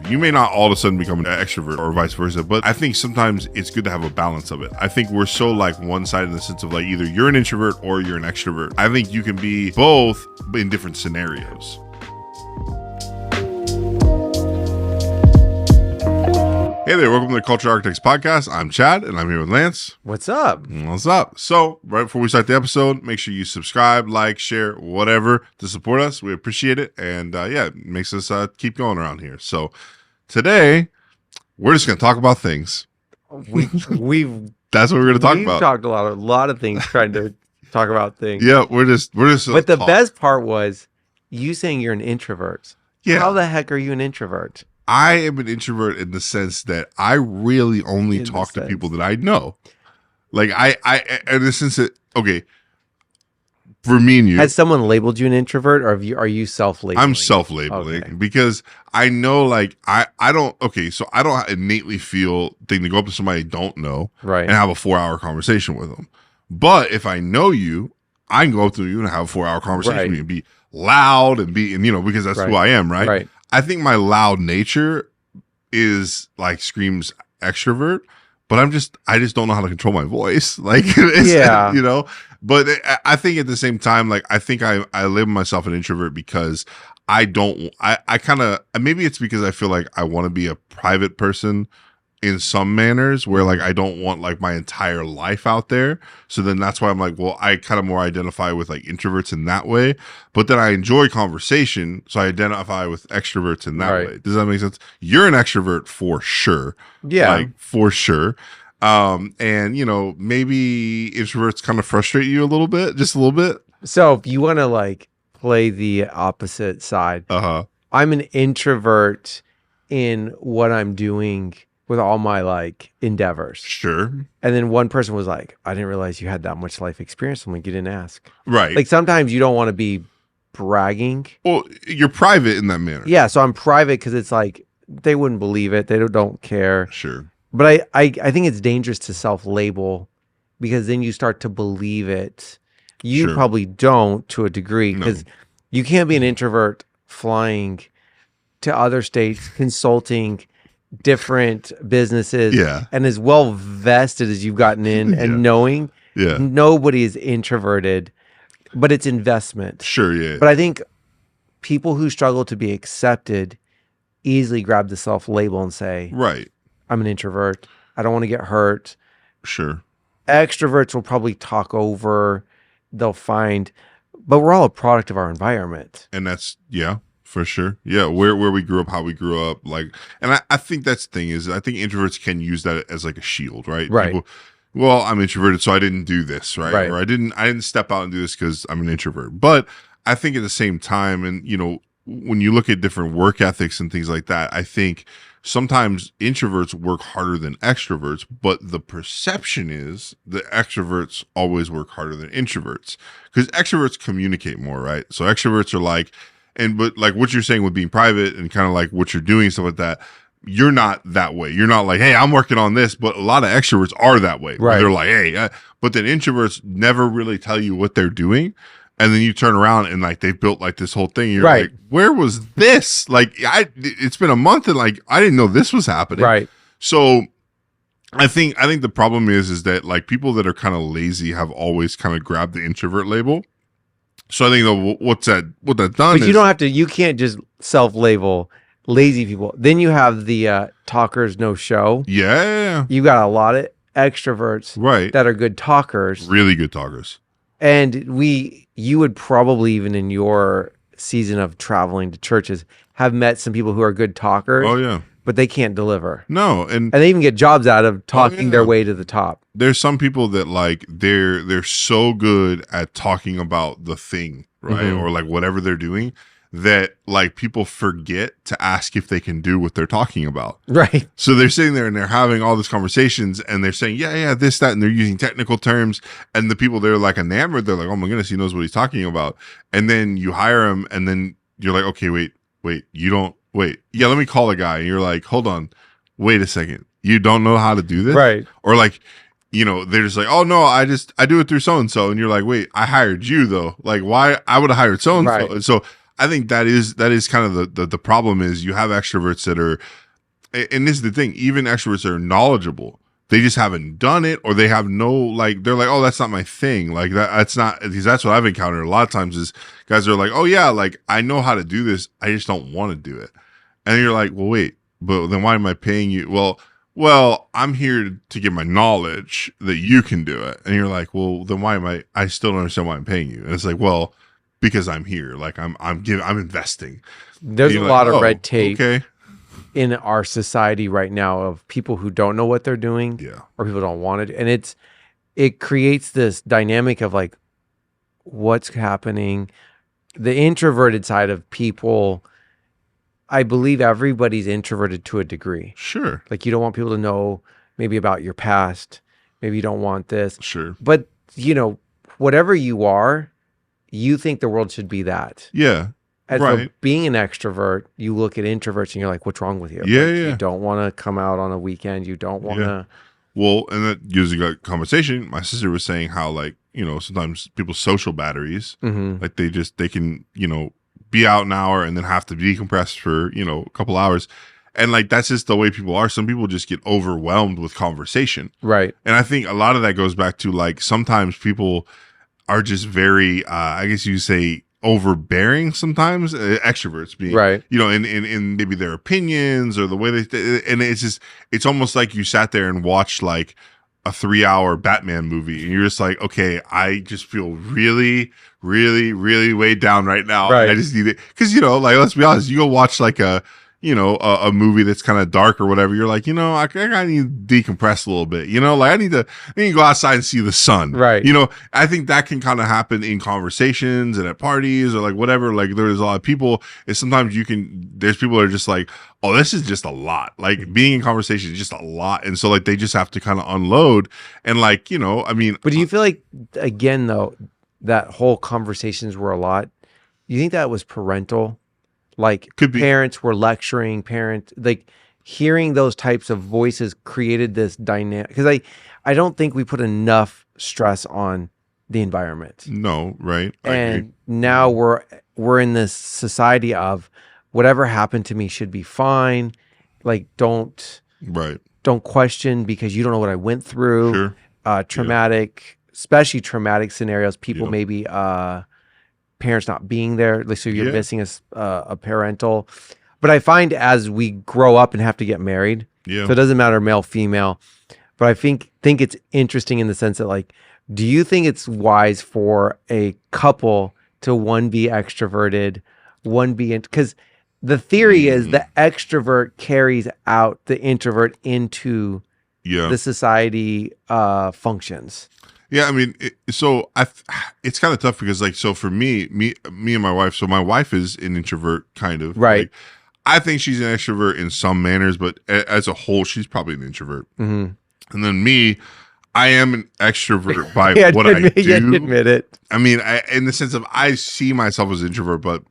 You may not all of a sudden become an extrovert or vice versa, but I think sometimes it's good to have a balance of it. I think we're so like one-sided in the sense of like either you're an introvert or you're an extrovert. I think you can be both in different scenarios. Hey there, welcome to the Culture Architects Podcast. I'm Chad, and I'm here with Lance. What's up? What's up? So, right before we start the episode, make sure you subscribe, like, share, whatever to support us. We appreciate it, and it makes us keep going around here. So, today, we're just going to talk about things. We've That's what we're going to talk about. We've talked a lot of things, trying to talk about things. Yeah, we're just. But the best part was you saying you're an introvert. Yeah. How the heck are you an introvert? I am an introvert in the sense that I really only talk to people that I know. Like I in the sense that, okay, for me and you. Has someone labeled you an introvert, or are you self-labeling? I'm self-labeling because I know, like, I don't innately feel thing to go up to somebody I don't know and have a 4-hour conversation with them. But if I know you, I can go up to you and have a 4-hour conversation with you and be loud and because that's who I am, right? Right. I think my loud nature is like screams extrovert, but I just don't know how to control my voice. Like, but I think at the same time, like, I think I label myself an introvert because I kind of, maybe it's because I feel like I want to be a private person in some manners where like I don't want like my entire life out there. So then that's why I'm like, well, I kind of more identify with like introverts in that way, but then I enjoy conversation, so I identify with extroverts in that way. Does that make sense? You're an extrovert for sure. Yeah. Like for sure. And maybe introverts kind of frustrate you a little bit, just a little bit. So if you want to like play the opposite side, I'm an introvert in what I'm doing with all my like endeavors. Sure. And then one person was like, I didn't realize you had that much life experience. I'm like, you didn't ask. Right. Like sometimes you don't want to be bragging. Well, you're private in that manner. Yeah. So I'm private because it's like, they wouldn't believe it. They don't care. Sure. But I think it's dangerous to self-label because then you start to believe it. You probably don't to a degree because you can't be an introvert flying to other states, consulting different businesses, and as well vested as you've gotten in and knowing nobody is introverted, but it's investment. Sure, yeah. But I think people who struggle to be accepted easily grab the self-label and say, I'm an introvert. I don't want to get hurt. Sure. Extroverts will probably talk over, they'll find, but we're all a product of our environment. And that's, for sure. Yeah, where we grew up, how we grew up, like, and I think that's the thing is I think introverts can use that as like a shield, right? Right. People, well, I'm introverted, so I didn't do this, right? Or I didn't step out and do this because I'm an introvert. But I think at the same time, and when you look at different work ethics and things like that, I think sometimes introverts work harder than extroverts, but the perception is that extroverts always work harder than introverts because extroverts communicate more, right? So extroverts are like, but like what you're saying with being private and kind of like what you're doing, stuff like that, you're not that way. You're not like, hey, I'm working on this, but a lot of extroverts are that way. Right. They're like, hey, but then introverts never really tell you what they're doing. And then you turn around and like they've built like this whole thing. And you're like, where was this? Like it's been a month and like I didn't know this was happening. Right. So I think the problem is that like people that are kind of lazy have always kind of grabbed the introvert label. So I think what that's done is, you don't have to. You can't just self-label lazy people. Then you have the talkers no show. Yeah, you got a lot of extroverts, that are good talkers, really good talkers. And you would probably even in your season of traveling to churches have met some people who are good talkers. Oh yeah. But they can't deliver. No, and they even get jobs out of talking their way to the top. There's some people that like they're so good at talking about the thing, right? Or like whatever they're doing that like people forget to ask if they can do what they're talking about. Right. So they're sitting there and they're having all these conversations and they're saying, yeah, this, that, and they're using technical terms. And the people they're like enamored, they're like, oh my goodness, he knows what he's talking about. And then you hire him and then you're like, okay, wait, you don't. Wait, yeah, let me call a guy. And you're like, hold on, wait a second. You don't know how to do this? Right. Or like, they're just like, oh no, I do it through so-and-so. And you're like, wait, I hired you though. Like why I would have hired so-and-so. Right. And so I think that is kind of the problem is you have extroverts that are, and this is the thing, even extroverts that are knowledgeable, they just haven't done it, or they have no, like, they're like, oh, that's not my thing. Like that's not, because that's what I've encountered a lot of times is guys are like, oh yeah, like I know how to do this. I just don't want to do it. And you're like, well, wait, but then why am I paying you? Well, I'm here to get my knowledge that you can do it. And you're like, well, then why am I still don't understand why I'm paying you. And it's like, well, because I'm here. Like I'm investing. There's a lot of red tape in our society right now of people who don't know what they're doing, or people don't want it. And it creates this dynamic of like, what's happening? The introverted side of people, I believe everybody's introverted to a degree. Sure. Like you don't want people to know maybe about your past. Maybe you don't want this. Sure. But, you know, whatever you are, you think the world should be that. Yeah. And so being an extrovert, you look at introverts and you're like, what's wrong with you? Yeah, like, yeah. You don't want to come out on a weekend. You don't want to. Well, and that using a conversation, my sister was saying how, like, you know, sometimes people's social batteries, like they can, you know, be out an hour and then have to decompress for, you know, a couple hours. And like, that's just the way people are. Some people just get overwhelmed with conversation. Right. And I think a lot of that goes back to like, sometimes people are just very, I guess you say, overbearing sometimes, extroverts being, you know, in maybe their opinions or the way they, and it's just, it's almost like you sat there and watched like a 3-hour Batman movie and you're just like, okay, I just feel really, really, really weighed down right now. Right. I just need it. Cause you know, like, let's be honest, you go watch like a a movie that's kind of dark or whatever. You're like, you know, I need to decompress a little bit, you know, like I need to go outside and see the sun. Right. You know, I think that can kind of happen in conversations and at parties or like whatever. Like there's a lot of people, and sometimes there's people that are just like, oh, this is just a lot. Like being in conversation is just a lot. And so like, they just have to kind of unload and like, you know, I mean. But do you feel like, again, though, that whole conversations were a lot? You think that was parental? Like parents were lecturing, like hearing those types of voices created this dynamic. Because I don't think we put enough stress on the environment. No, right. And now we're in this society of whatever happened to me should be fine. Like don't question because you don't know what I went through. Sure. Traumatic, especially traumatic scenarios. People maybe parents not being there, like so you're missing a parental. But I find as we grow up and have to get married, so it doesn't matter male, female. But I think it's interesting in the sense that like, do you think it's wise for a couple to one be extroverted, one be because the theory is the extrovert carries out the introvert into the society functions. Yeah, I mean, it's kind of tough because, like, so for me and my wife. So my wife is an introvert, kind of. Right. Like, I think she's an extrovert in some manners, but as a whole, she's probably an introvert. And then me, I am an extrovert by what I do. You admit it. I mean, in the sense of I see myself as an introvert, but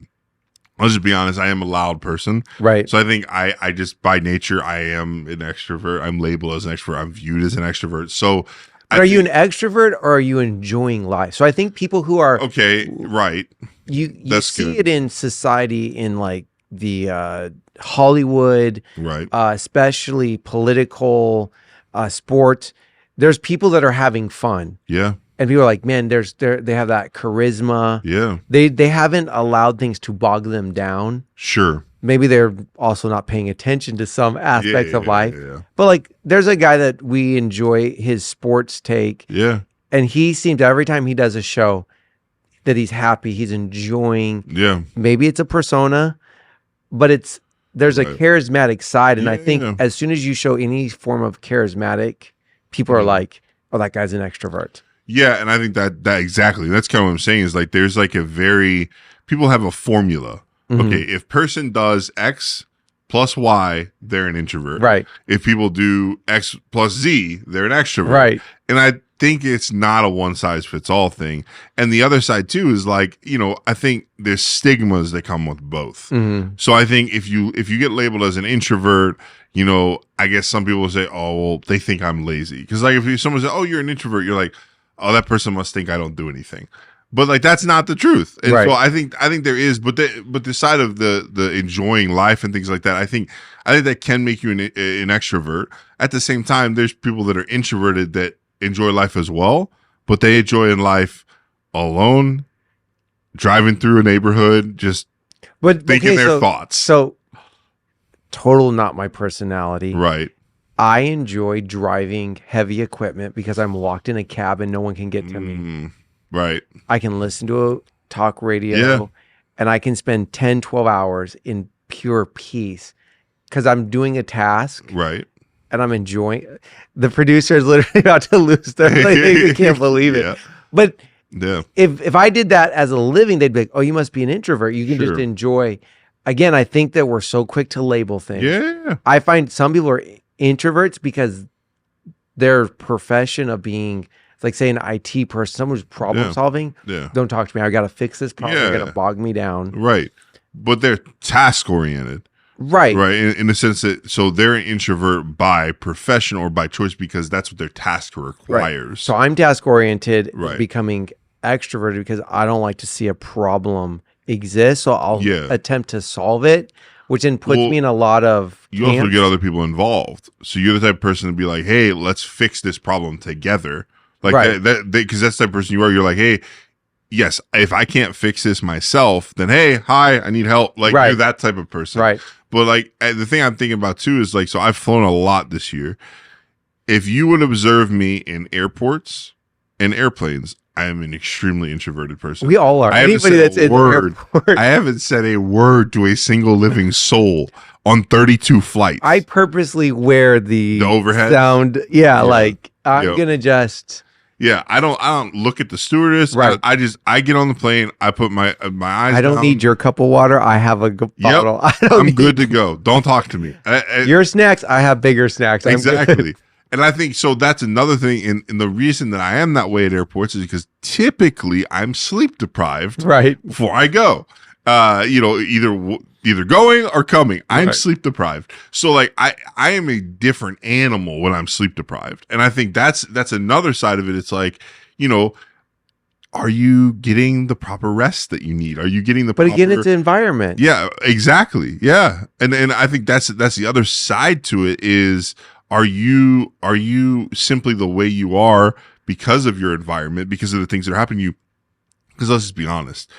I'll just be honest, I am a loud person. Right. So I think I just by nature I am an extrovert. I'm labeled as an extrovert. I'm viewed as an extrovert. So. Are you an extrovert or are you enjoying life? So I think people who are right. You see it in society in like the Hollywood, right? Especially political, sports. There's people that are having fun, and people are like, man, they have that charisma. Yeah, they haven't allowed things to bog them down. Sure. Maybe they're also not paying attention to some aspects of life. Yeah. But like there's a guy that we enjoy his sports take. Yeah. And he seems every time he does a show that he's happy, he's enjoying. Yeah. Maybe it's a persona, but there's a charismatic side. And I think as soon as you show any form of charismatic, people are like, oh, that guy's an extrovert. Yeah. And I think that exactly, that's kind of what I'm saying is like, there's like people have a formula. Okay, if person does X plus Y, they're an introvert. Right. If people do X plus Z, they're an extrovert. Right. And I think it's not a one size fits all thing. And the other side too is like, you know, I think there's stigmas that come with both. So I think if you get labeled as an introvert, you know, I guess some people will say, oh, well, they think I'm lazy. Because like if someone says, oh, you're an introvert, you're like, oh, that person must think I don't do anything. But like that's not the truth. And Right. so I think there is, but the side of the enjoying life and things like that, I think that can make you an extrovert. At the same time, there's people that are introverted that enjoy life as well, but they enjoy in life alone, driving through a neighborhood, just thinking their thoughts. So total not my personality. Right. I enjoy driving heavy equipment because I'm locked in a cab and no one can get to me. Right. I can listen to a talk radio and I can spend 10, 12 hours in pure peace because I'm doing a task. Right. And I'm enjoying. The producer is literally about to lose their they can't believe it. But if I did that as a living, they'd be like, oh, you must be an introvert. You can just enjoy. Again, I think that we're so quick to label things. Yeah. I find some people are introverts because their profession of being, it's like say an IT person, someone who's problem solving. Yeah. Don't talk to me. I got to fix this problem. They're going to bog me down. Right. But they're task oriented. Right. Right. In the sense that, so they're an introvert by profession or by choice because that's what their task requires. Right. So I'm task oriented, becoming extroverted because I don't like to see a problem exist. So I'll attempt to solve it, which then puts me in a lot of You also get other people involved. So you're the type of person to be like, hey, let's fix this problem together. Like because that's the type of person you are. You're like, hey, yes, if I can't fix this myself, then hey, hi, I need help. Like you're that type of person. Right. But like the thing I'm thinking about too is like, so I've flown a lot this year. If you would observe me in airports and airplanes, I am an extremely introverted person. We all are. Anybody that's in the airport. I haven't said a word to a single living soul on 32 flights. I purposely wear the overhead sound. Like I'm gonna just. Yeah, I don't look at the stewardess. Right. I get on the plane. I put my eyes. I don't need your cup of water. I have a bottle. I'm good to go. Don't talk to me. Your snacks. I have bigger snacks. Exactly. And I think so. That's another thing. And the reason that I am that way at airports is because typically I'm sleep deprived. Right. Before I go, either going or coming. I'm sleep deprived. So like I am a different animal when I'm sleep deprived. And I think that's another side of it. It's like, are you getting the proper rest that you need? Are you getting the But again, it's environment. Yeah, exactly. Yeah. And I think that's the other side to it is are you simply the way you are because of your environment, because of the things that are happening to you? Because let's just be honest.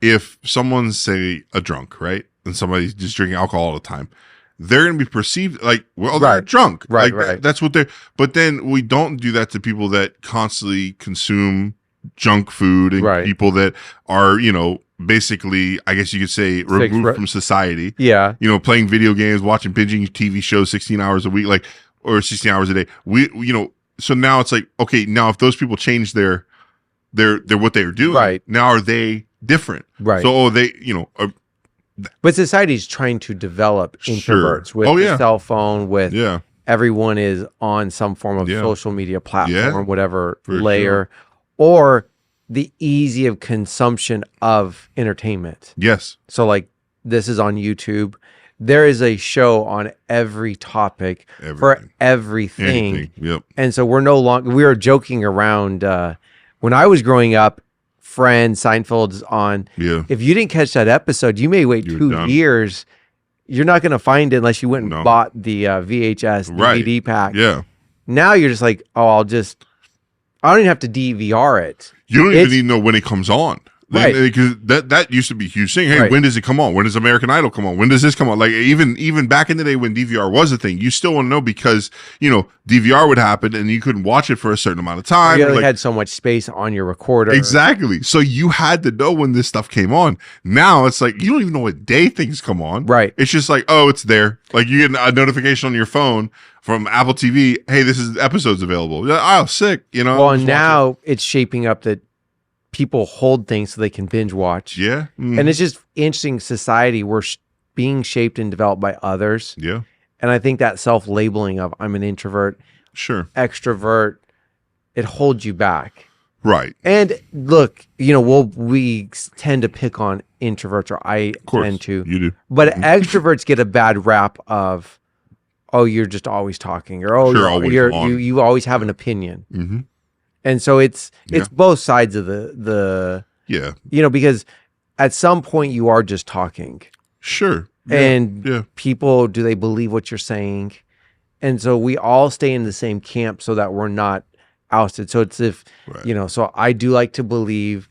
If someone's, say, a drunk, right? And somebody's just drinking alcohol all the time, they're going to be perceived like, well, they're drunk. Right, like, that's what they're, but then we don't do that to people that constantly consume junk food and people that are, basically, I guess you could say, removed from society. Yeah. Playing video games, watching, binging TV shows 16 hours a week, or 16 hours a day. So now it's like, okay, now if those people change their what they're doing, now are they different? Right. So they, but society's trying to develop introverts with the cell phone, with everyone is on some form of social media platform, whatever layer, or the easy of consumption of entertainment. Yes. So like this is on YouTube. There is a show on every topic for everything. Anything. Yep. And so we were joking around when I was growing up, Friends, Seinfeld's on. Yeah. If you didn't catch that episode, you may wait 2 years. You're not going to find it unless you went and bought the VHS DVD pack. Yeah. Now you're just like, I don't even have to DVR it. You don't even know when it comes on. Right. Because that used to be a huge thing. Hey, when does it come on? When does American Idol come on? When does this come on? Like even back in the day when DVR was a thing, you still want to know because, DVR would happen and you couldn't watch it for a certain amount of time. You only had so much space on your recorder. Exactly. So you had to know when this stuff came on. Now it's like, you don't even know what day things come on. Right. It's just like, oh, it's there. Like you get a notification on your phone from Apple TV. Hey, this is episodes available. Oh, sick. Well, and now it's shaping up that people hold things so they can binge watch. Yeah. Mm-hmm. And it's just interesting society. We're being shaped and developed by others. Yeah. And I think that self-labeling of I'm an introvert, extrovert, it holds you back. Right. And look, we tend to pick on introverts, or I tend to. You do. But extroverts get a bad rap of, oh, you're just always talking, or you always have an opinion. Mm-hmm. And so it's both sides of the Yeah. Because at some point you are just talking. Sure. Yeah. And people, do they believe what you're saying? And so we all stay in the same camp so that we're not ousted. So it's so I do like to believe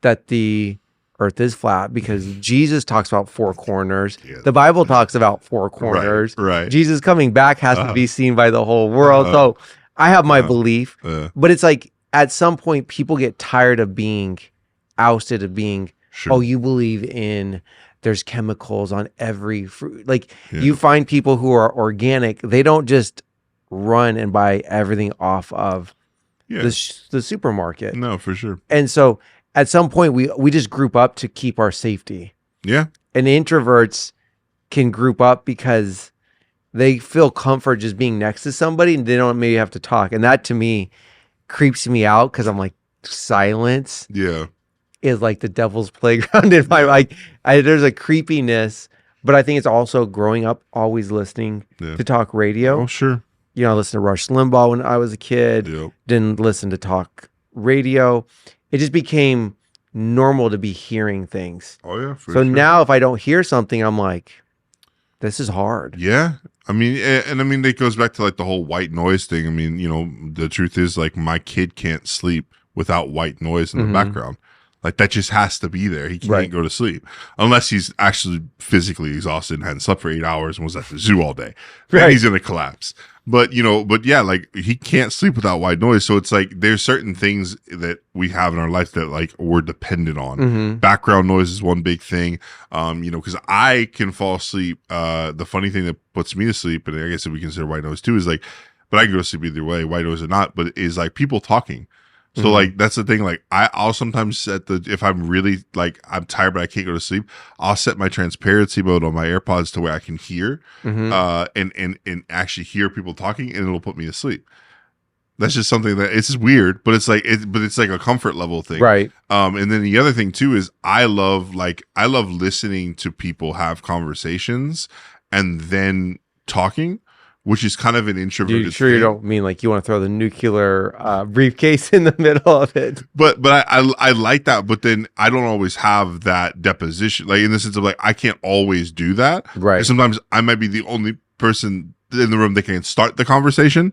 that the earth is flat because Jesus talks about four corners. Yeah. The Bible talks about four corners. Right. Jesus coming back has to be seen by the whole world. So I have my belief, but it's like at some point people get tired of being ousted, of being, you believe in there's chemicals on every fruit. Like you find people who are organic, they don't just run and buy everything off of the supermarket. No, for sure. And so at some point we just group up to keep our safety. Yeah. And introverts can group up because they feel comfort just being next to somebody and they don't maybe have to talk. And that to me creeps me out because I'm like, silence. Yeah. Is like the devil's playground in my there's a creepiness, but I think it's also growing up always listening to talk radio. Oh, sure. I listened to Rush Limbaugh when I was a kid. Yep. Didn't listen to talk radio. It just became normal to be hearing things. Oh yeah. So now if I don't hear something, I'm like, this is hard. Yeah. I mean, it goes back to like the whole white noise thing. I mean, the truth is like my kid can't sleep without white noise in the background. Like that just has to be there. He can't go to sleep unless he's actually physically exhausted and hadn't slept for 8 hours and was at the zoo all day. Then he's going to collapse. But like he can't sleep without white noise. So it's like there's certain things that we have in our life that like we're dependent on. Background noise is one big thing. Because I can fall asleep. The funny thing that puts me to sleep, and I guess if we consider white noise too, is like, but I can go to sleep either way, white noise or not. But is like people talking. So like that's the thing. Like I'll sometimes set if I'm really like I'm tired but I can't go to sleep, I'll set my transparency mode on my AirPods to where I can hear and actually hear people talking, and it'll put me to sleep. That's just something that it's just weird, but it's like a comfort level thing, right? And then the other thing too is I love listening to people have conversations and then talking. Which is kind of an introverted thing. You don't mean like you want to throw the nuclear briefcase in the middle of it? But I like that. But then I don't always have that deposition. Like in the sense of like I can't always do that. Right. Sometimes I might be the only person in the room that can start the conversation.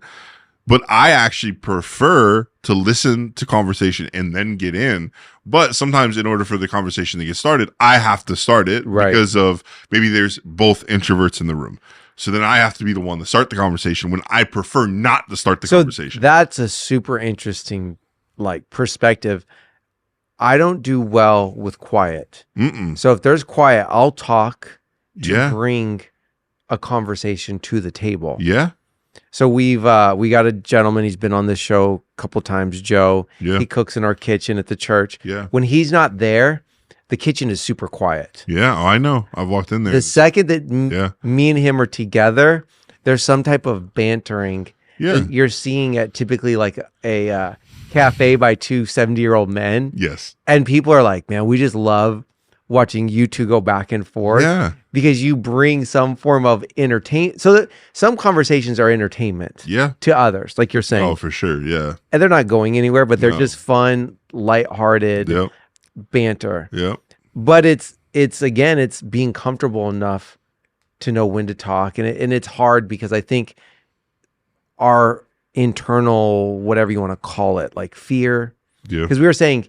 But I actually prefer to listen to conversation and then get in. But sometimes in order for the conversation to get started, I have to start it because of maybe there's both introverts in the room. So then I have to be the one to start the conversation when I prefer not to start the conversation. That's a super interesting like perspective. I don't do well with quiet. So if there's quiet, I'll talk to bring a conversation to the table. Yeah. So we got a gentleman, he's been on this show a couple times, Joe. Yeah. He cooks in our kitchen at the church. Yeah. When he's not there, the kitchen is super quiet. Yeah, I know. I've walked in there. The second that me and him are together, there's some type of bantering. Yeah. You're seeing at typically like a cafe by two 70-year-old men. Yes. And people are like, man, we just love watching you two go back and forth. Yeah. Because you bring some form of entertainment. So that some conversations are entertainment to others, like you're saying. Oh, for sure. Yeah. And they're not going anywhere, but they're just fun, lighthearted. Yep. Banter. Yep. But it's again, it's being comfortable enough to know when to talk, and it's hard because I think our internal, whatever you want to call it, like fear. Yeah. Because we were saying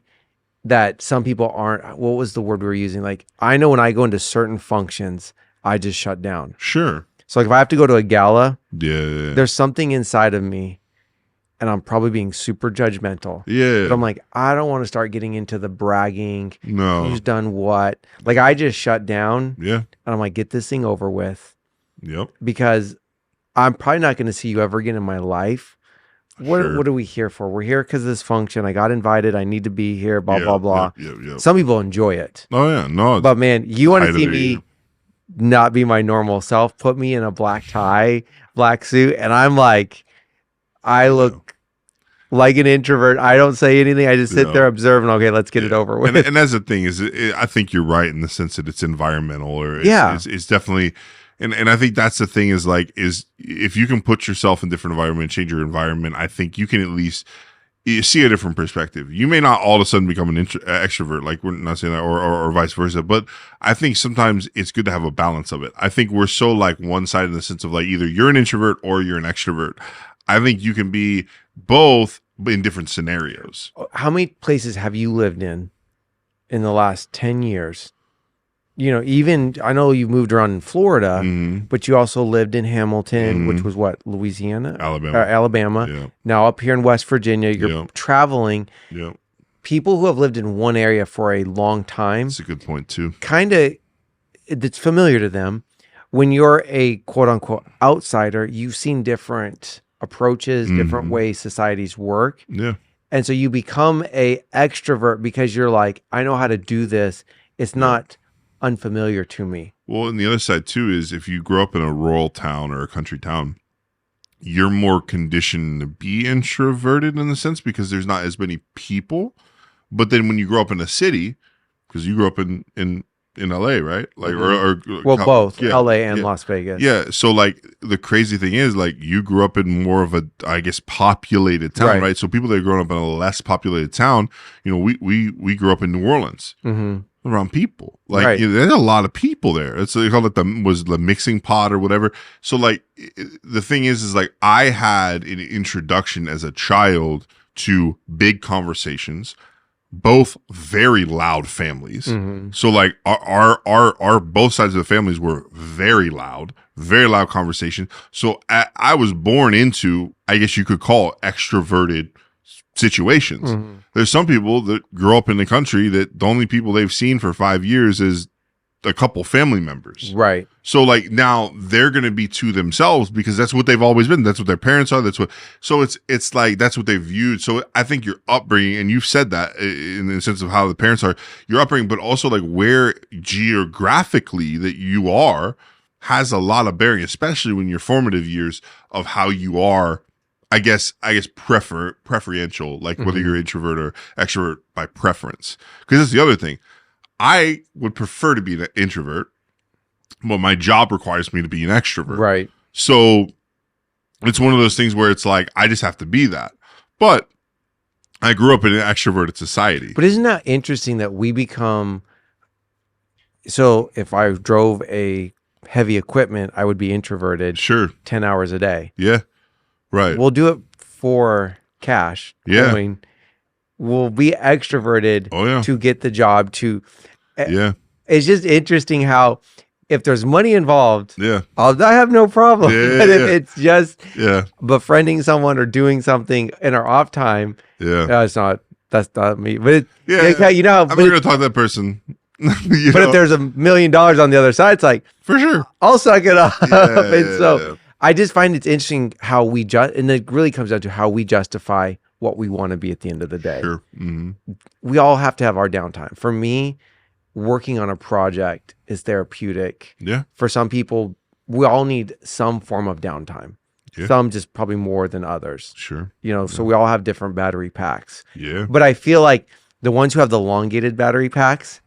that some people aren't. What was the word we were using? Like I know when I go into certain functions, I just shut down. Sure. So like if I have to go to a gala, yeah. there's something inside of me. And I'm probably being super judgmental. Yeah. But I'm like, I don't want to start getting into the bragging. No. Who's done what? Like, I just shut down. Yeah. And I'm like, get this thing over with. Yep. Because I'm probably not going to see you ever again in my life. What are we here for? We're here because of this function. I got invited. I need to be here, blah, blah, blah. Yep. Some people enjoy it. Oh, yeah. No. But man, you want to see me not be my normal self, put me in a black tie, black suit. And I'm like, I look like an introvert. I don't say anything. I just sit there observing. Okay, let's get it over with. And that's the thing is, I think you're right in the sense that it's environmental, or it's definitely. And I think that's the thing is if you can put yourself in different environment, change your environment, I think you can at least you see a different perspective. You may not all of a sudden become an extrovert, like we're not saying that, or vice versa. But I think sometimes it's good to have a balance of it. I think we're so like one side in the sense of like either you're an introvert or you're an extrovert. I think you can be both in different scenarios. How many places have you lived in the last 10 years? You know, even I know you moved around in Florida, but you also lived in Hamilton, which was what, Louisiana? Alabama. Yeah. Now up here in West Virginia, you're traveling. Yeah. People who have lived in one area for a long time. That's a good point too. Kind of, it's familiar to them. When you're a quote unquote outsider, you've seen different approaches, different ways societies work. Yeah. And so you become a extrovert because you're like, I know how to do this. It's not unfamiliar to me. Well, and the other side too is if you grow up in a rural town or a country town, you're more conditioned to be introverted in the sense because there's not as many people. But then when you grow up in a city, because you grew up in LA, right? Like or both LA and Las Vegas. Yeah. So like the crazy thing is like you grew up in more of a, I guess, populated town, right? So people that are growing up in a less populated town, you know, we grew up in New Orleans. Around people, like you know, there's a lot of people there. It's they call it the mixing pot or whatever. So like the thing is like I had an introduction as a child to big conversations, both very loud families. So like our both sides of the families were very loud conversation. So I was born into, I guess you could call extroverted situations. There's some people that grow up in the country that the only people they've seen for 5 years is a couple family members. Right. So like now they're going to be to themselves because that's what they've always been. That's what their parents are. So it's like, that's what they've viewed. So I think your upbringing, and you've said that in the sense of how the parents are, your upbringing, but also like where geographically that you are has a lot of bearing, especially when your formative years of how you are, I guess preferential, like whether you're introvert or extrovert by preference. Because that's the other thing. I would prefer to be an introvert, but my job requires me to be an extrovert. Right. So it's one of those things where it's like, I just have to be that. But I grew up in an extroverted society. But isn't that interesting that we become, so if I drove a heavy equipment, I would be introverted. Sure. 10 hours a day. Yeah. Right. We'll do it for cash. Yeah. We'll be extroverted to get the job to. Yeah. It's just interesting how if there's money involved, I have no problem. But if it's just befriending someone or doing something in our off time, that's not me. But you know, I'm not going to talk to that person. But if there's $1 million on the other side, it's like, for sure, I'll suck it up. I just find it's interesting how we and it really comes down to how we justify what we want to be at the end of the day. Sure. We all have to have our downtime. For me, working on a project is therapeutic. Yeah. For some people, we all need some form of downtime. Yeah. Some just probably more than others. Sure. You know, so we all have different battery packs. Yeah. But I feel like the ones who have the elongated battery packs,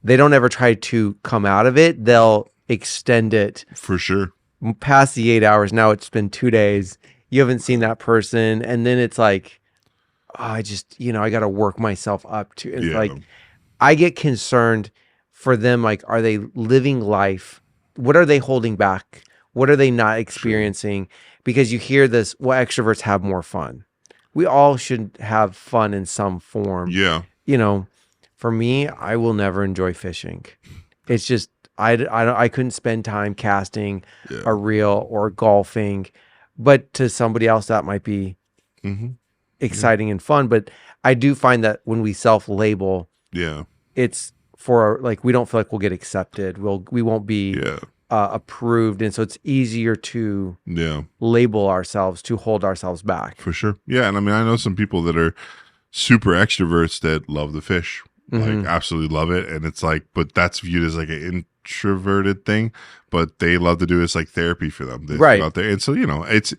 they don't ever try to come out of it. They'll extend it. For sure. Past the 8 hours. Now it's been 2 days. You haven't seen that person. And then it's like, I got to work myself up to it. It's like, I get concerned for them. Like, are they living life? What are they holding back? What are they not experiencing? Because you hear this, well, extroverts have more fun. We all should have fun in some form. Yeah. You know, for me, I will never enjoy fishing. It's just, I couldn't spend time casting a reel or golfing, but to somebody else that might be exciting and fun. But I do find that when we self-label, it's for like, we don't feel like we'll get accepted. We won't be approved, and so it's easier to label ourselves, to hold ourselves back. For sure. Yeah, and I mean, I know some people that are super extroverts that love the fish. Like absolutely love it, and it's like, but that's viewed as like an introverted thing, but they love to do it. It's like therapy for them. They out there, and so it's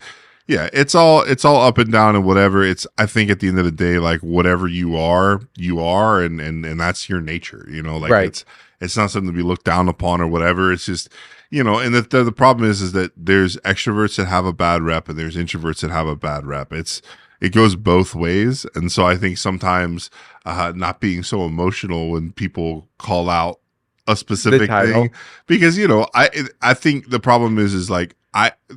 all up and down and whatever. I think at the end of the day, like whatever you are, and that's your nature. You know, like it's not something to be looked down upon or whatever. It's just, you know, and the problem is that there's extroverts that have a bad rep and there's introverts that have a bad rep. it goes both ways. And so I think sometimes not being so emotional when people call out a specific thing, because, you know, I think the problem is like,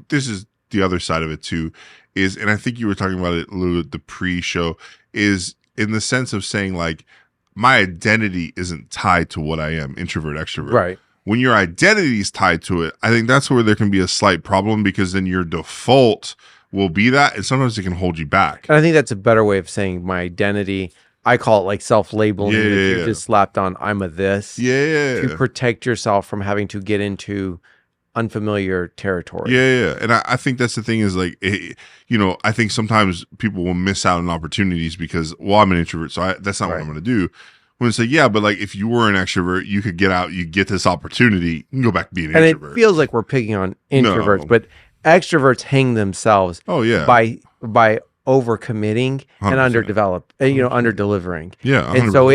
this is the other side of it too, is, and I think you were talking about it a little bit the pre-show, is in the sense of saying like, my identity isn't tied to what I am, introvert, extrovert. Right. When your identity is tied to it, I think that's where there can be a slight problem, because then your default will be that, and sometimes it can hold you back. And I think that's a better way of saying my identity. I call it like self-labeling. Yeah, you just slapped on, I'm a this. Yeah. To protect yourself from having to get into unfamiliar territory. Yeah. And I think that's the thing is like, you know, I think sometimes people will miss out on opportunities because, well, I'm an introvert, so that's not what I'm going to do. When it's like, yeah, but like if you were an extrovert, you could get out, you get this opportunity, you can go back to being an introvert. And it feels like we're picking on introverts, but extroverts hang themselves by overcommitting and under delivering. Yeah. 100%. And so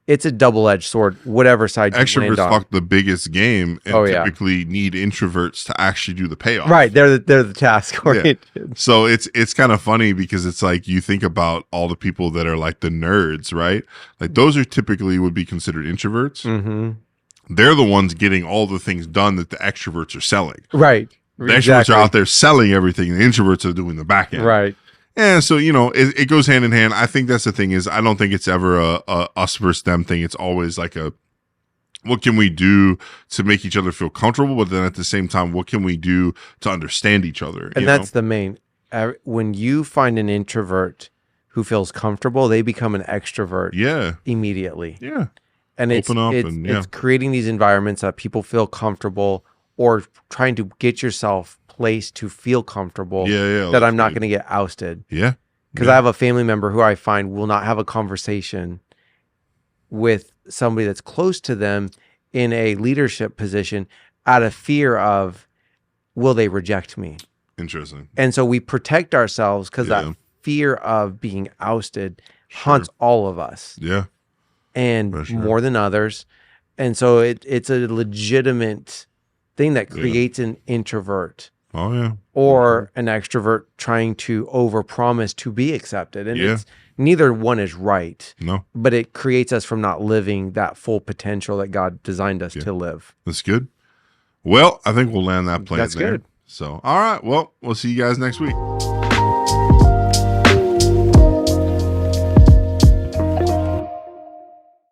it's a double-edged sword, whatever side you extroverts land on. fuck the biggest game and typically need introverts to actually do the payoff. Right. They're the task oriented. Yeah. So it's kind of funny because it's like you think about all the people that are like the nerds, right? Like those are typically would be considered introverts. Mm-hmm. They're the ones getting all the things done that the extroverts are selling. Right. The extroverts are out there selling everything. The introverts are doing the back end. Right. And so, you know, it goes hand in hand. I think that's the thing is I don't think it's ever a us versus them thing. It's always like what can we do to make each other feel comfortable? But then at the same time, what can we do to understand each other? And that's the main, when you find an introvert who feels comfortable, they become an extrovert immediately. Yeah. And it's creating these environments that people feel comfortable, or trying to get yourself placed to feel comfortable that I'm not going to get ousted. Yeah. Because I have a family member who I find will not have a conversation with somebody that's close to them in a leadership position out of fear of, will they reject me? Interesting. And so we protect ourselves because that fear of being ousted haunts all of us. Yeah. And more than others. And so it's a legitimate thing that creates an introvert. Oh, yeah. Or an extrovert trying to overpromise to be accepted. And it's neither one is right. No. But it creates us from not living that full potential that God designed us to live. That's good. Well, I think we'll land that plane there. That's good. So, all right. Well, we'll see you guys next week.